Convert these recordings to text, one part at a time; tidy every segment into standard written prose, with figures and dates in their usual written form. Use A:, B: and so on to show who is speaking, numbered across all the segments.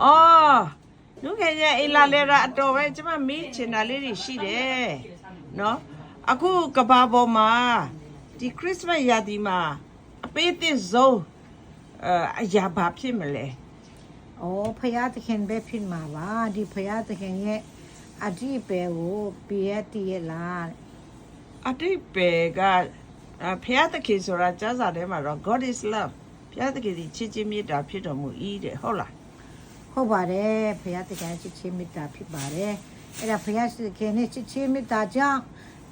A: အော်နုခင်ရဲ့အိလာလေရာအတော်ပဲကျမမေးချင်တာလေးတွေရှိတယ်နော်အခုကဘာပေါ်မှာဒီခရစ်စမတ်ရာသီမှာအပေးသစ်ဆုံးအရာဘာဖြစ်မလဲ
B: อ๋อพญาตะเคียนပဲဖြစ်မှာပါဒီพญาตะเคียนရဲ့အဓိပ္ပာယ်ကိုပြည့်တည်ရလား
A: အတိတ်ပဲကဖျားသခင်ဆိုတာကျမ်းစာထဲမှာတော့ God is love ဖျားသခင်ဒီချစ်ချင်းမေတ္တာဖြစ်တော်မူ၏တဲ့ဟုတ်လား
B: ဟုတ်ပါတယ်พญาตะเคียนချစ်ချင်းမေတ္တာဖြစ်ပါတယ်အဲ့ဒါพญาตะเคียนနဲ့ချစ်ချင်းမေတ္တာကြောင့်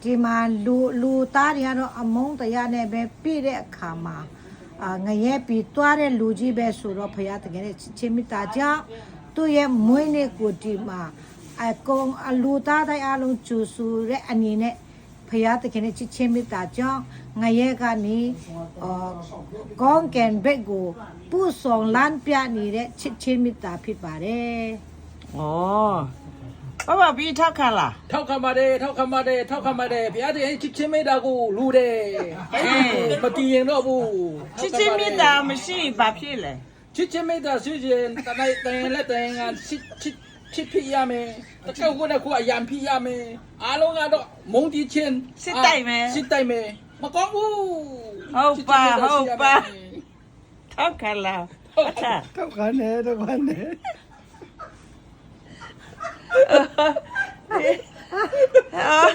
B: ဒီမှာလူသားတွေကတော့အမုန်းတရားနဲ့ပဲပြည့်တဲ့အခါမှာငရဲပြီးတွားတဲ့လူကြီးပဲဆိုတော့ဘုရားတကယ်နဲ့ချစ်ချင်းမေတ္တာကြောင့်သူ့ရဲ့မွေးနေ့ကိုဒီမှာအကောင်အလူသားတိုင်းအလုံးကျူဆူတဲ့အနေနဲ့ဘုရားတကယ်နဲ့ချစ်ချင်းမေတ္တာကြောင့်ငရဲကနေကောင်းကင်ဘက်ကိုပူဆောင်လမ်းပြနေတဲ့ချစ်ချင်းမေတ္တာဖြစ်ပါတယ်
A: ဩဘာပြီးထောက်ခံလား
C: ထောက်ခံပါတယ်ထောက်ခံပါတယ်ထောက်ခံပါတယ်ဘုရားတည်းချစ်ချင်းမေတ္တာကိုလူတယ်မတည်ရင်တော့ဘူး
A: ချစ်ချင်းမေတ္တာမရှိဘာဖြစ်လဲ
C: ချစ်ချင်းမေတ္တာရှိရင်တနိုင်တိုင်လက်တိုင်ကချစ်ဖြစ်ရမယ်တကောက်ကအရန်ဖြစ်ရမယ်အားလုံးကတော့မုန်းတီးချင်းစစ်တိုက်မယ်မကောင်းဘူး
A: ဟုတ်ပါထောက်ခံလားဟုတ်တာ
D: ထောက်ခံတယ်ထောက်ခံတယ်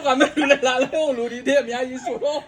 C: ကမလူလာလဲလူဒီတဲ့အများကြီးဆိုတော့